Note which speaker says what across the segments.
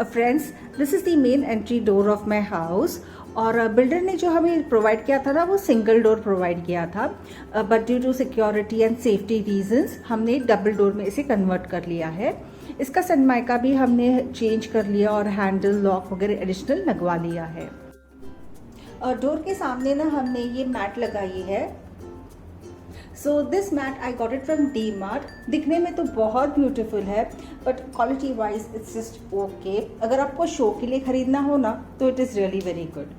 Speaker 1: Friends, this is the main entry door of my house. और builder ने जो हमें प्रोवाइड किया था ना, वो सिंगल डोर प्रोवाइड किया था, but due to security and safety reasons हमने डबल डोर में इसे कन्वर्ट कर लिया है। इसका सनमाइका भी हमने चेंज कर लिया और हैंडल लॉक वगैरह एडिशनल लगवा लिया है। और डोर के सामने ना हमने ये मैट लगाई है। So this mat I got it from D Mart. दिखने में तो बहुत ब्यूटीफुल है, but quality wise it's just okay. अगर आपको शो के लिए खरीदना हो ना, तो it is really very good.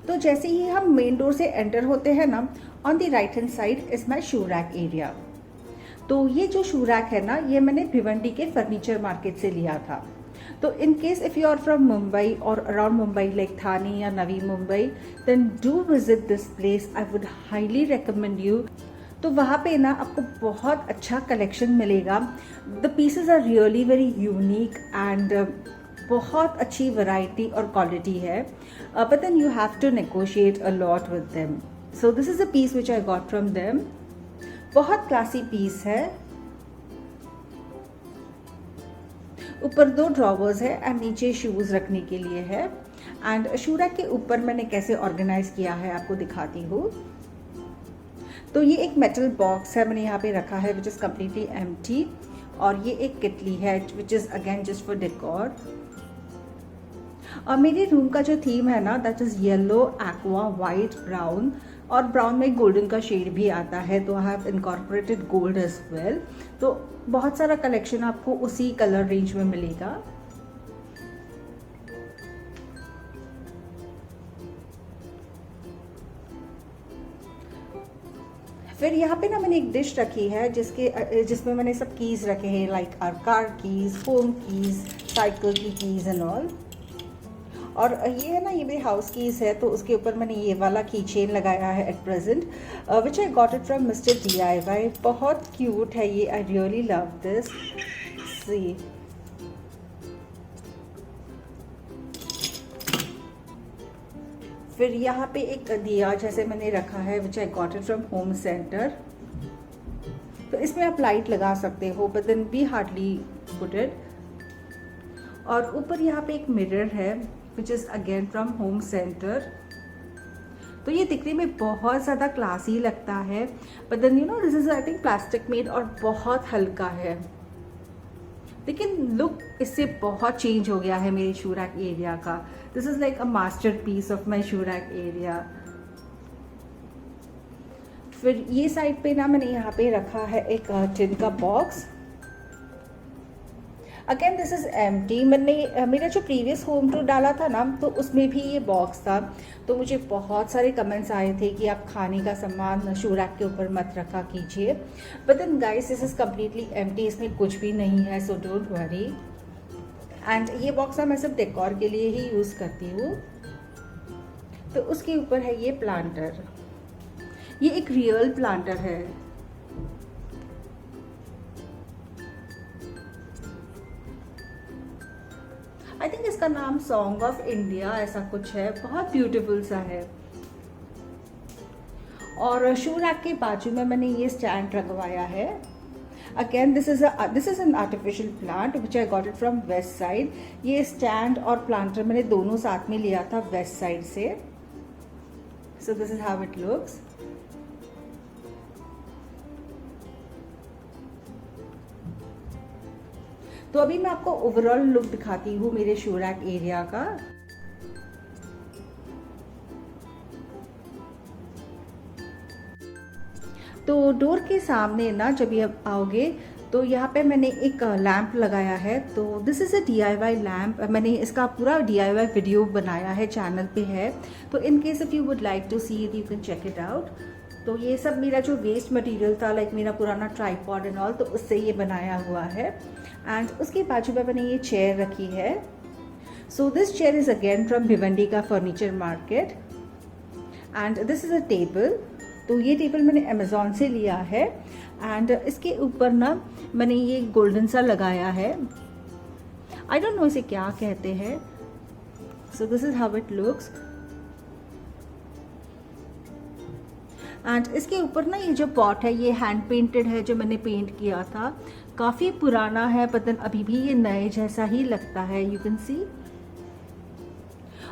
Speaker 1: तो जैसे ही हम मेन डोर से एंटर होते हैं ना, on the right hand side is my shoe rack area. तो ये जो शू रैक है ना, ये मैंने भिवंडी के फर्नीचर मार्केट से लिया था। तो in case if you are from Mumbai और अराउंड मुंबई लाइक थाने या Navi Mumbai, then do visit this place. I would highly recommend you. तो वहाँ पे ना आपको बहुत अच्छा कलेक्शन मिलेगा। The pieces are really very unique and बहुत अच्छी वैरायटी और क्वालिटी है, but then you have to negotiate a lot with them. So this is a piece which I got from them. बहुत क्लासी पीस है। ऊपर 2 drawers है and नीचे shoes रखने के लिए है। एंड शू रैक के ऊपर मैंने कैसे ऑर्गेनाइज किया है आपको दिखाती हूँ। तो ये एक मेटल बॉक्स है मैंने यहाँ पे रखा है विच इज़ कम्प्लीटली एम्प्टी। और ये एक किटली है which is again just for decor. और मेरे रूम का जो थीम है ना, that is yellow, aqua, white, brown. और ब्राउन में गोल्डन का शेड भी आता है, तो I have incorporated gold as well. तो बहुत सारा कलेक्शन आपको उसी कलर रेंज में मिलेगा। फिर यहाँ पे ना मैंने एक डिश रखी है जिसमें मैंने सब कीज़ रखे हैं, like our car keys, phone keys, cycle की कीज़ एंड ऑल। और ये है ना, ये मेरी हाउस कीज़ है, तो उसके ऊपर मैंने ये वाला की चेन लगाया है at present, which I got it from mister DIY। बहुत क्यूट है ये, I really love this. See, फिर यहाँ पे एक दिया जैसे मैंने रखा है which I got it from Home Centre. तो इसमें आप लाइट लगा सकते हो, but then we hardly put it. और ऊपर यहाँ पे एक मिरर है which is again from Home Centre. तो ये दिखने में बहुत ज़्यादा क्लासी लगता है, but then you know this is I think plastic made और बहुत हल्का है, लेकिन लुक इससे बहुत चेंज हो गया है मेरे शू रैक एरिया का। This is like a masterpiece of my shoe rack area. फिर ये साइड पे ना मैंने यहाँ पे रखा है एक टिन का box. Again this is empty. मैंने मेरा जो प्रीवियस होम टूर डाला था ना, तो उसमें भी ये बॉक्स था। तो मुझे बहुत सारे कमेंट्स आए थे कि आप खाने का सामान शू रैक के ऊपर मत रखा कीजिए, but then guys this is completely empty, इसमें कुछ भी नहीं है, सो डोंट वरी। एंड ये बॉक्स मैं सिर्फ डेकोर के लिए ही यूज़ करती हूँ। तो उसके ऊपर है ये प्लांटर। ये एक रियल प्लांटर है। आई थिंक इसका नाम सॉन्ग ऑफ इंडिया ऐसा कुछ है, बहुत ब्यूटीफुल सा है। और शू रैक के बाजू में मैंने ये स्टैंड लगवाया है। Again this is an artificial plant which I got it from west side. ये स्टैंड और प्लांटर मैंने दोनों साथ में लिया था वेस्ट साइड से। सो this is how it looks. तो अभी मैं आपको ओवरऑल लुक दिखाती हूँ मेरे शू रैक एरिया का। तो डोर के सामने ना जब ये आओगे, तो यहाँ पे मैंने एक लैंप लगाया है। तो this is a DIY lamp. मैंने इसका पूरा DIY वीडियो बनाया है, चैनल पे है। तो in case if you would like to see it, you can check it out. तो ये सब मेरा जो वेस्ट मटेरियल था, लाइक मेरा पुराना ट्राइपॉड एंड ऑल, तो उससे ये बनाया हुआ है। एंड उसके बाजू में मैंने ये चेयर रखी है। So this chair is again from Bhiwandi का furniture market. And this is a table. तो ये टेबल मैंने अमेज़ॉन से लिया है। एंड इसके ऊपर ना मैंने ये गोल्डन सा लगाया है, आई डोंट नो इसे क्या कहते हैं। सो this is how it looks. And इसके ऊपर ना ये जो पॉट है, ये हैंड पेंटेड है, जो मैंने पेंट किया था। काफ़ी पुराना है, बट अभी भी ये नए जैसा ही लगता है, यू कैन सी।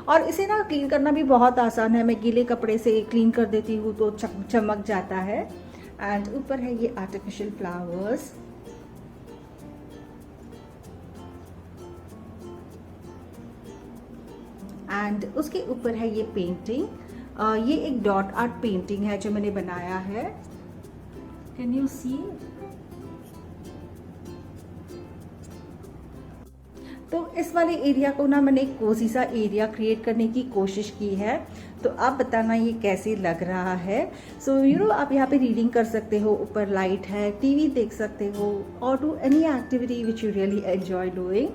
Speaker 1: और इसे ना क्लीन करना भी बहुत आसान है, मैं गीले कपड़े से क्लीन कर देती हूँ तो चमक जाता है। एंड ऊपर है ये आर्टिफिशियल फ्लावर्स। एंड उसके ऊपर है ये पेंटिंग, ये एक डॉट आर्ट पेंटिंग है जो मैंने बनाया है, कैन यू सी। तो इस वाले एरिया को ना मैंने एक कोजी सा एरिया क्रिएट करने की कोशिश की है, तो आप बताना ये कैसे लग रहा है। सो यू नो आप यहाँ पे रीडिंग कर सकते हो, ऊपर लाइट है, टीवी देख सकते हो, और do any activity which you really enjoy doing.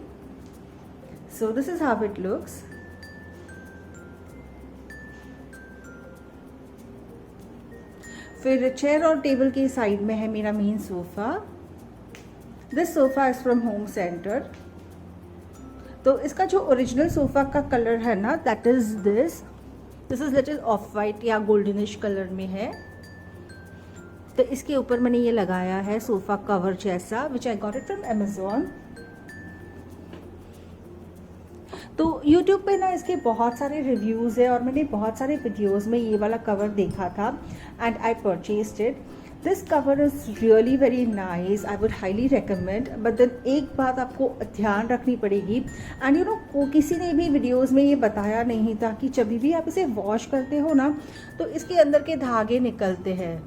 Speaker 1: So this is how it looks. फिर चेयर और टेबल के साइड में है मेरा main sofa. This sofa is from Home Centre. तो इसका जो ओरिजिनल सोफा का कलर है ना, that is this is little of white या गोल्डनिश कलर में है। तो इसके ऊपर मैंने ये लगाया है सोफा कवर जैसा, which I got it from Amazon. तो YouTube पे ना इसके बहुत सारे रिव्यूज़ है और मैंने बहुत सारे वीडियोस में ये वाला कवर देखा था and I purchased it. This cover is really very nice, I would highly recommend. But then एक बात आपको ध्यान रखनी पड़ेगी, एंड यू नो किसी ने भी वीडियोस में ये बताया नहीं था कि जब भी आप इसे वॉश करते हो ना तो इसके अंदर के धागे निकलते हैं।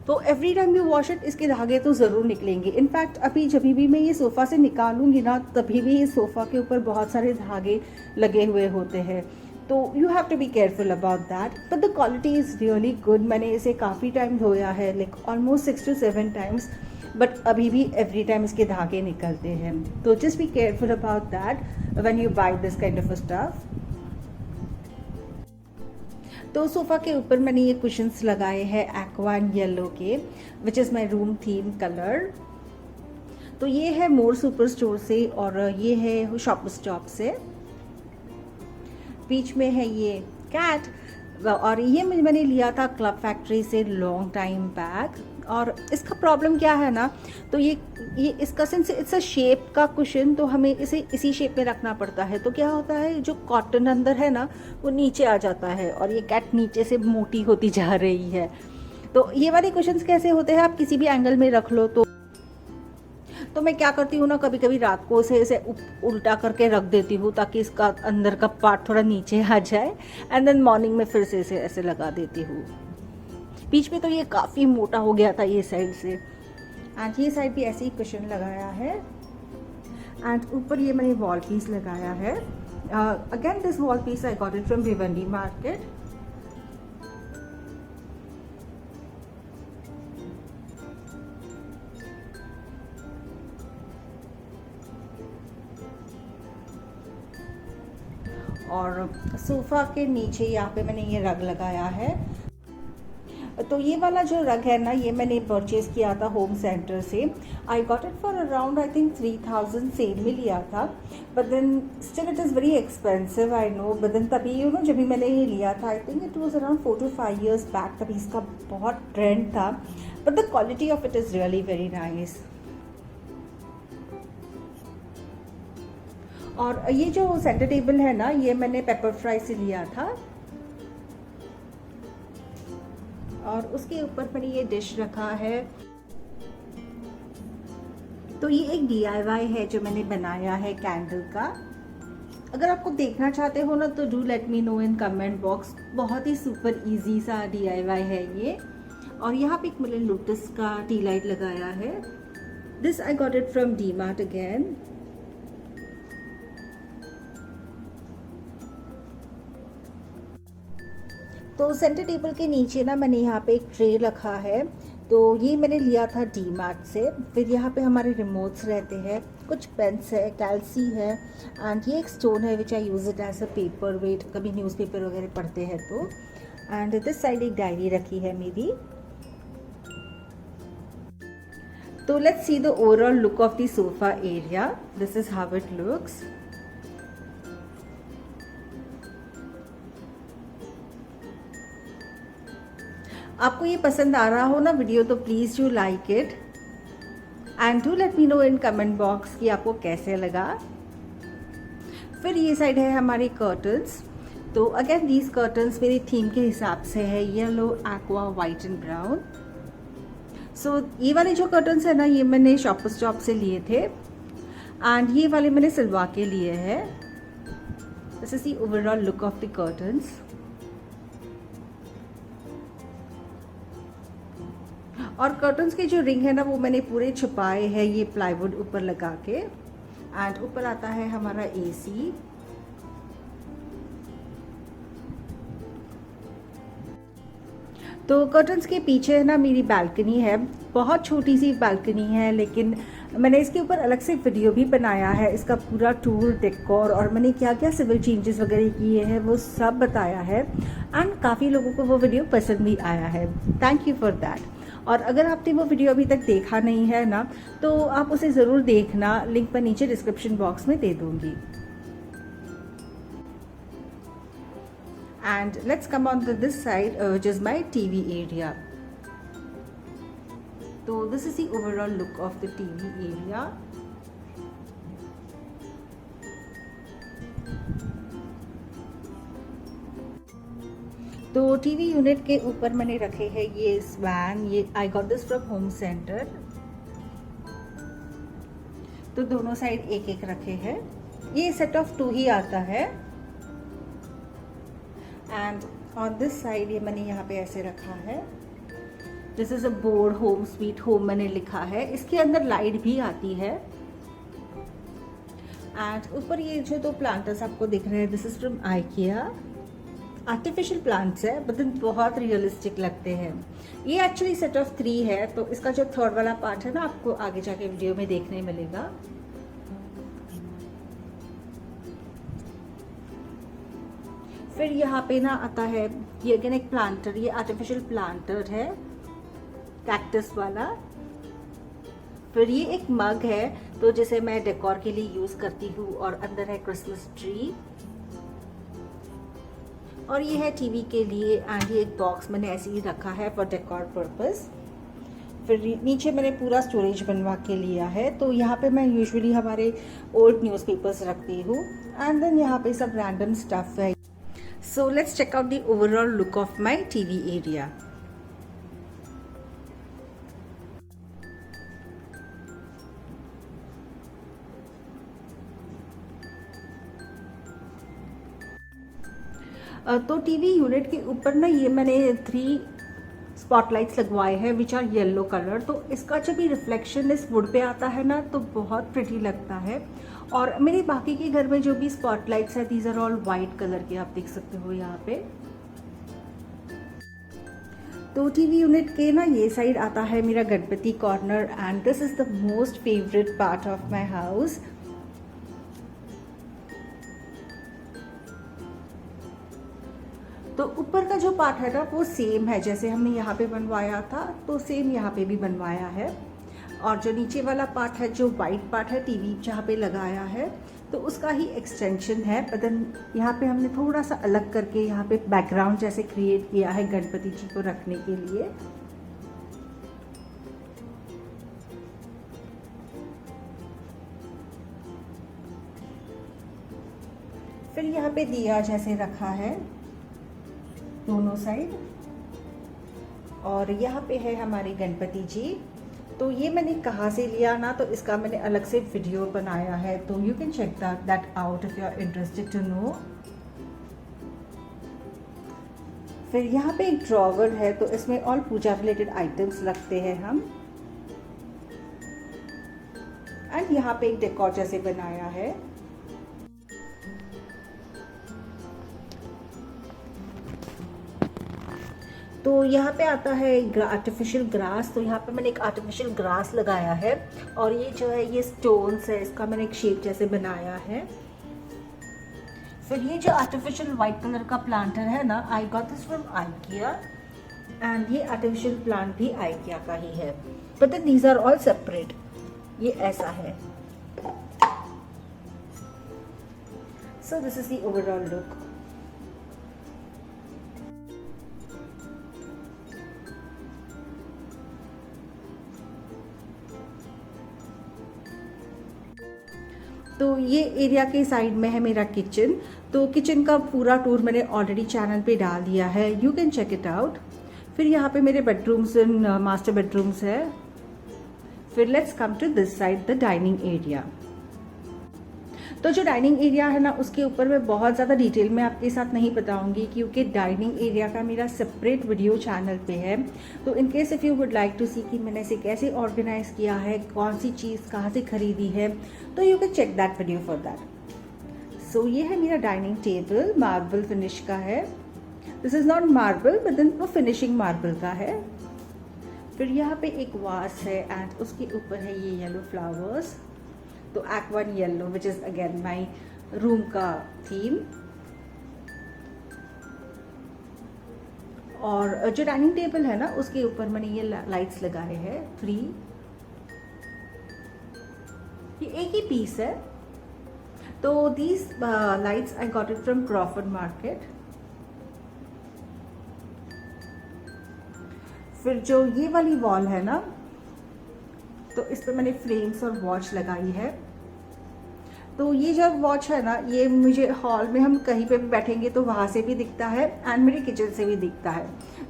Speaker 1: तो every time you wash it इसके धागे तो ज़रूर निकलेंगे। इनफैक्ट अभी जब भी मैं ये सोफ़ा से निकालूंगी ना तभी भी इस सोफ़ा के ऊपर बहुत सारे धागे लगे हुए होते हैं, तो you have to be careful about that. But the quality is really good. मैंने इसे काफ़ी टाइम धोया है, like almost 6 to 7 times, but अभी भी एवरी टाइम इसके धागे निकलते हैं। तो just be careful about that when you buy this kind of stuff. तो सोफ़ा के ऊपर मैंने ये कुशन्स लगाए हैं एक्वा एंड येलो के, which is my room theme colour. तो ये है मोर सुपर स्टोर से और ये है शॉप स्टॉप से। बीच में है ये कैट, और ये मैंने लिया था क्लब फैक्ट्री से लॉन्ग टाइम बैक। और इसका प्रॉब्लम क्या है ना, तो ये इसका सिंस इट्स अ शेप का कुशन, तो हमें इसे इसी शेप में रखना पड़ता है। तो क्या होता है, जो कॉटन अंदर है ना वो नीचे आ जाता है और ये कैट नीचे से मोटी होती जा रही है। तो ये वाले कुशन्स कैसे होते हैं, आप किसी भी एंगल में रख लो। तो मैं क्या करती हूँ ना, कभी कभी रात को इसे उल्टा करके रख देती हूँ ताकि इसका अंदर का पार्ट थोड़ा नीचे आ जाए, एंड देन मॉर्निंग में फिर से इसे ऐसे लगा देती हूँ। बीच में तो ये काफ़ी मोटा हो गया था ये साइड से, एंड ये साइड भी ऐसे ही कुशन लगाया है। एंड ऊपर ये मैंने वॉल पीस लगाया है। Again this wall piece I got it from Bhiwandi market. और सोफ़ा के नीचे यहाँ पे मैंने ये रग लगाया है। तो ये वाला जो रग है ना, ये मैंने परचेज़ किया था होम सेंटर से। I got it for around I think 3000 sale में लिया था, but then still it is very expensive, I know. But then तभी यू नो जब भी मैंने ये लिया था, I think it was around 4 to 5 years back, तभी इसका बहुत ट्रेंड था। But the quality of it is really very nice. और ये जो सेंटर टेबल है ना, ये मैंने पेपर फ्राई से लिया था। और उसके ऊपर मैंने ये डिश रखा है। तो ये एक DIY है जो मैंने बनाया है कैंडल का। अगर आपको देखना चाहते हो ना तो do let me know in comment box. बहुत ही सुपर इजी सा DIY है ये। और यहाँ पे एक मैंने लोटस का टी लाइट लगाया है। This I got it from DMart again. तो सेंटर टेबल के नीचे ना मैंने यहाँ पे एक ट्रे रखा है, तो ये मैंने लिया था डीमार्ट से। फिर यहाँ पे हमारे रिमोट्स रहते हैं, कुछ पेन्स है, कैल्सी है, एंड ये एक स्टोन है which I use it as a paper weight, कभी न्यूज़पेपर वगैरह पढ़ते हैं तो। एंड दिस साइड एक डायरी रखी है मेरी। तो let's see the overall look of the sofa area. This is how it looks. आपको ये पसंद आ रहा हो ना वीडियो तो please you like it and do let me know in comment box कि आपको कैसे लगा। फिर ये साइड है हमारी कर्टन्स। तो अगेन दीज कर्टन्स मेरी थीम के हिसाब से है yellow, aqua, white and brown. So ये वाले जो कर्टन्स है ना, ये मैंने शॉपर्स शॉप से लिए थे एंड ये वाले मैंने सिलवा के लिए हैं। This is the overall look of the curtains. और कर्टन्स के जो रिंग है ना, वो मैंने पूरे छुपाए हैं ये प्लाईवुड ऊपर लगा के। एंड ऊपर आता है हमारा एसी। तो कर्टन्स के पीछे है ना मेरी बालकनी है, बहुत छोटी सी बालकनी है, लेकिन मैंने इसके ऊपर अलग से वीडियो भी बनाया है, इसका पूरा टूर, डेकोर और मैंने क्या क्या सिविल चेंजेस वगैरह किए हैं वो सब बताया है। एंड काफ़ी लोगों को वो वीडियो पसंद भी आया है, थैंक यू फॉर दैट। और अगर आपने वो वीडियो अभी तक देखा नहीं है ना, तो आप उसे ज़रूर देखना, लिंक मैं नीचे डिस्क्रिप्शन बॉक्स में दे दूँगी। And let's come on to this side, which is my TV area. So this is the overall look of the TV area. तो टीवी यूनिट के ऊपर मैंने रखे हैं ये स्वैन, ये आई got this from Home Centre. तो दोनों साइड एक एक रखे हैं, ये सेट ऑफ 2 ही आता है। एंड ऑन दिस साइड ये मैंने यहाँ पे ऐसे रखा है, this is a board, home sweet home मैंने लिखा है। इसके अंदर लाइट भी आती है। एंड ऊपर ये जो 2 प्लांटर्स आपको दिख रहे हैं, this is from IKEA. Artificial plants है बट बहुत रियलिस्टिक लगते हैं। ये एक्चुअली सेट ऑफ 3 है, तो इसका जो 3rd वाला पार्ट है ना, आपको आगे जाके वीडियो में देखने मिलेगा। फिर यहाँ पे ना आता है ये अगेन एक प्लांटर, ये आर्टिफिशियल प्लांटर है कैक्टस वाला। फिर ये एक मग है, तो जिसे मैं डेकोर के लिए यूज करती हूँ, और अंदर है क्रिसमस ट्री। और ये है टीवी के लिए, एंड ये एक बॉक्स मैंने ऐसे ही रखा है फॉर डेकोर पर्पस। फिर नीचे मैंने पूरा स्टोरेज बनवा के लिया है, तो यहाँ पे मैं यूजुअली हमारे ओल्ड न्यूज़पेपर्स रखती हूँ। एंड देन यहाँ पे सब रैंडम स्टफ है। So let's check out the overall look of my TV area. तो टीवी यूनिट के ऊपर ना ये मैंने 3 स्पॉटलाइट्स लगवाए हैं विच आर येलो कलर। तो इसका जब भी रिफ्लेक्शन इस वुड पे आता है ना, तो बहुत प्रिटी लगता है। और मेरे बाकी के घर में जो भी स्पॉटलाइट्स है, these are all white colour के, आप देख सकते हो यहाँ पे। तो टीवी यूनिट के ना ये साइड आता है मेरा Ganpati corner, and this is the most favourite part of my house. तो ऊपर का जो पार्ट है ना, वो सेम है जैसे हमने यहाँ पे बनवाया था, तो सेम यहाँ पे भी बनवाया है। और जो नीचे वाला पार्ट है, जो वाइट पार्ट है टीवी जहाँ पे लगाया है, तो उसका ही एक्सटेंशन है। बट देन यहाँ पे हमने थोड़ा सा अलग करके यहाँ पे बैकग्राउंड जैसे क्रिएट किया है गणपति जी को रखने के लिए। फिर यहाँ पे दिया जैसे रखा है दोनों साइड, और यहाँ पे है हमारे गणपति जी। तो ये मैंने कहाँ से लिया ना, तो इसका मैंने अलग से वीडियो बनाया है, तो you can check that out if you are interested to know. फिर यहाँ पे एक ड्रॉवर है, तो इसमें ऑल पूजा रिलेटेड आइटम्स रखते हैं हम। एंड यहाँ पे एक डेकोर जैसे बनाया है। तो यहाँ पे आता है आर्टिफिशियल ग्रास। तो यहाँ पे मैंने एक आर्टिफिशियल ग्रास लगाया है, और ये जो है ये स्टोन्स है, इसका मैंने एक शेप जैसे बनाया है। फिर ये जो आर्टिफिशियल वाइट कलर का प्लांटर है ना, I got this from IKEA, and ये आर्टिफिशियल प्लांट भी आइकिया का ही है, but then these are all separate. ये ऐसा है। So this is the overall look. ये एरिया के साइड में है मेरा किचन। तो किचन का पूरा टूर मैंने ऑलरेडी चैनल पे डाल दिया है, you can check it out. फिर यहाँ पे मेरे बेडरूम्स एंड मास्टर बेडरूम्स है। फिर let's come to this side, the dining area. तो जो डाइनिंग एरिया है ना, उसके ऊपर मैं बहुत ज़्यादा डिटेल में आपके साथ नहीं बताऊंगी, क्योंकि डाइनिंग एरिया का मेरा सेपरेट वीडियो चैनल पे है। तो in case if you would like to see कि मैंने इसे कैसे ऑर्गेनाइज किया है, कौन सी चीज़ कहाँ से खरीदी है, तो you can check that video for that. So ये है मेरा डाइनिंग टेबल, मार्बल फिनिश का है। This is not marble but then वो फिनिशिंग मार्बल का है। फिर यहाँ पे एक वास है एंड उसके ऊपर है ये येलो फ्लावर्स, तो aqua and yellow which is again my room का थीम। और जो डाइनिंग टेबल है ना, उसके ऊपर मैंने ये लाइट्स लगाए हैं 3। ये एक ही पीस है। तो these lights I got it from Crawford market. फिर जो ये वाली वॉल है ना, तो इस पर मैंने फ्रेम्स और वॉच लगाई है। तो ये जो वॉच है ना, ये मुझे हॉल में हम कहीं पे भी बैठेंगे तो वहाँ से भी दिखता है एंड मेरे किचन से भी दिखता है।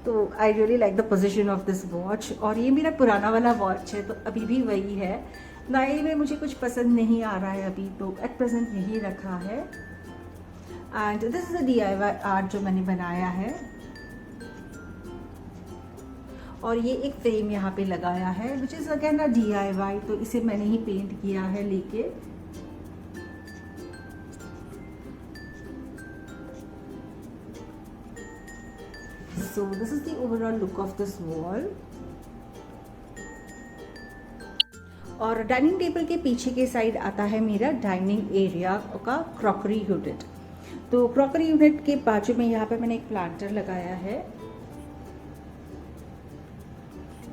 Speaker 1: तो I really like the position of this watch. और ये मेरा पुराना वाला वॉच है, तो अभी भी वही है। नए में मुझे कुछ पसंद नहीं आ रहा है अभी, तो एट प्रेजेंट यही रखा है। And this is a DIY art जो मैंने बनाया है। और ये एक फ्रेम यहाँ पे लगाया है which is again a DIY, तो इसे मैंने ही पेंट किया है लेके। So this is the overall look of this wall. और डाइनिंग टेबल के पीछे के साइड आता है मेरा डाइनिंग एरिया का क्रॉकरी यूनिट। तो क्रॉकरी यूनिट के बाजू में यहाँ पे मैंने एक प्लांटर लगाया है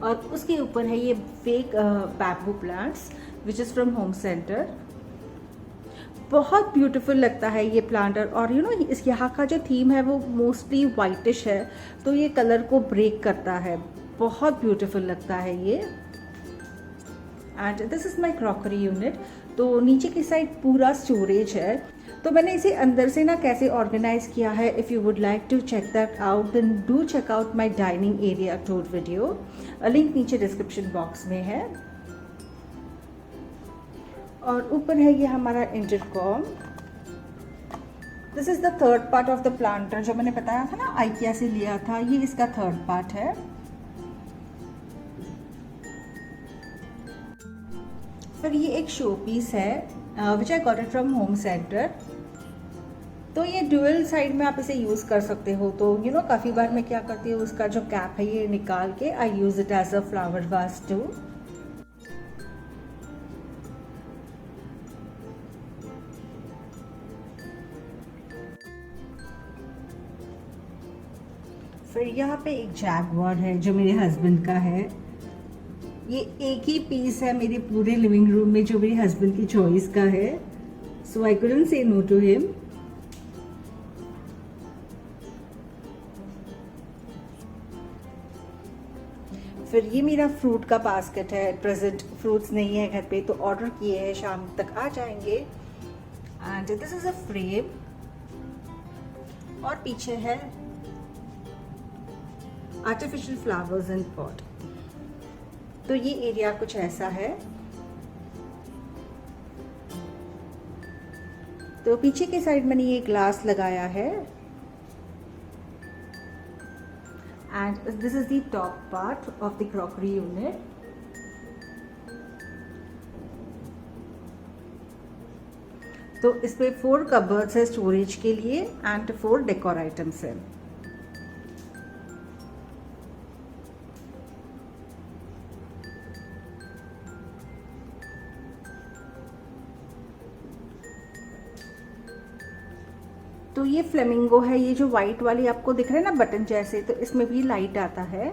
Speaker 1: और उसके ऊपर है ये fake bamboo plants which is from Home centre. बहुत ब्यूटीफुल लगता है ये प्लांटर। और यू नो इस यहाँ का जो थीम है वो मोस्टली वाइटिश है, तो ये कलर को ब्रेक करता है, बहुत ब्यूटीफुल लगता है ये। And this is my crockery unit. तो नीचे की साइड पूरा स्टोरेज है। तो मैंने इसे अंदर से ना कैसे ऑर्गेनाइज किया है, if you would like to check that out then do check out my dining area tour video. Link नीचे डिस्क्रिप्शन बॉक्स में है। और ऊपर है ये हमारा intercom. This is the third part of the planter जो मैंने बताया था ना आइकिया से लिया था, ये इसका थर्ड पार्ट है। फिर ये एक शो पीस है which I got it from Home Centre. तो ये ड्यूअल साइड में आप इसे यूज़ कर सकते हो। तो यू नो काफ़ी बार मैं क्या करती हूँ, उसका जो कैप है ये निकाल के I use it as a flower vase too. फिर यहाँ पे एक जैगवार है जो मेरे हस्बैंड का है। ये एक ही पीस है मेरे पूरे लिविंग रूम में जो मेरे हस्बैंड की चॉइस का है, सो आई कुडंट से नो टू हिम। फिर ये मेरा फ्रूट का बास्केट है। एट प्रेजेंट फ्रूट्स नहीं है घर पे, तो ऑर्डर किए हैं, शाम तक आ जाएंगे। And this is a frame और पीछे है आर्टिफिशियल फ्लावर्स इन पॉट। तो ये एरिया कुछ ऐसा है। तो पीछे के साइड मैंने ये ग्लास लगाया है and this is the top part of the crockery unit. तो इस पे 4 कबर्ड्स है स्टोरेज के लिए एंड 4 डेकोर आइटम्स है। तो ये फ्लेमिंगो है, ये जो वाइट वाली आपको दिख रहा है ना बटन जैसे, तो इसमें भी लाइट आता है।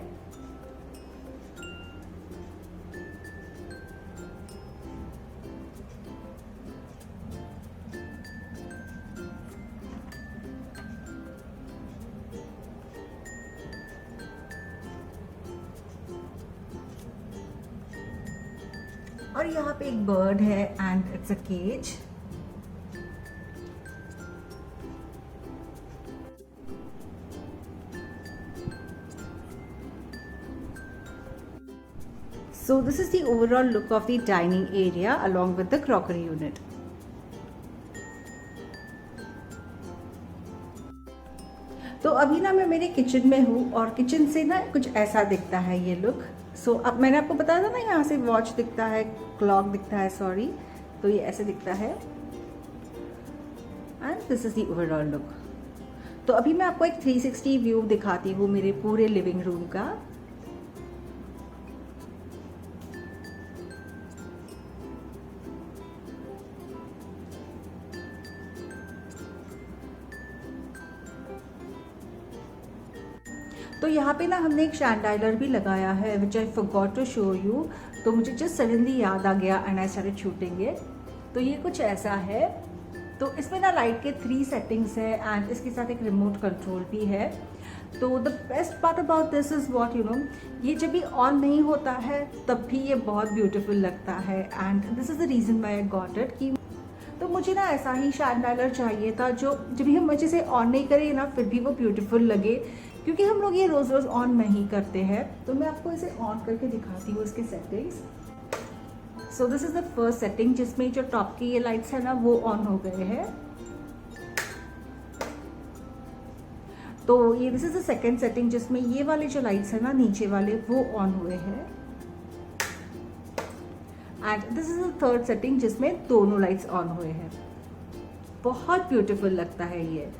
Speaker 1: और यहाँ पे एक बर्ड है and it's a cage. So this is the overall look of the dining area along with the crockery unit. तो अभी ना मैं मेरे किचन में हूँ और किचन से ना कुछ ऐसा दिखता है ये लुक। सो अब मैंने आपको बताया था ना, यहाँ से वॉच दिखता है, क्लॉक दिखता है, सॉरी, तो ये ऐसे दिखता है and this is the overall look. तो अभी मैं आपको एक 360 व्यू दिखाती हूँ मेरे पूरे लिविंग रूम का। तो यहाँ पे ना हमने एक शैंडाइलर भी लगाया है which I forgot to show you. तो मुझे जस्ट सडनली याद आ गया and I started shooting it. तो ये कुछ ऐसा है। तो इसमें ना लाइट के 3 सेटिंग्स है एंड इसके साथ एक रिमोट कंट्रोल भी है। तो the best part about this is what you know, ये जब भी ऑन नहीं होता है तब भी ये बहुत ब्यूटीफुल लगता है and this is the reason why I got it. कि तो मुझे ना ऐसा ही शैंडाइलर चाहिए था जो जब भी हम अच्छे से ऑन नहीं करें ना फिर भी वो ब्यूटीफुल लगे, क्योंकि हम लोग ये रोज़ रोज़ ऑन नहीं करते हैं। तो मैं आपको इसे ऑन करके दिखाती हूँ इसके settings. So this is the first setting जिसमें जो टॉप की ये लाइट्स है ना वो ऑन हो गए हैं। तो ये this is the second setting जिसमें ये वाले जो लाइट्स है ना नीचे वाले वो ऑन हुए हैं and this is the third setting जिसमें दोनों लाइट्स ऑन हुए हैं। बहुत ब्यूटीफुल लगता है ये।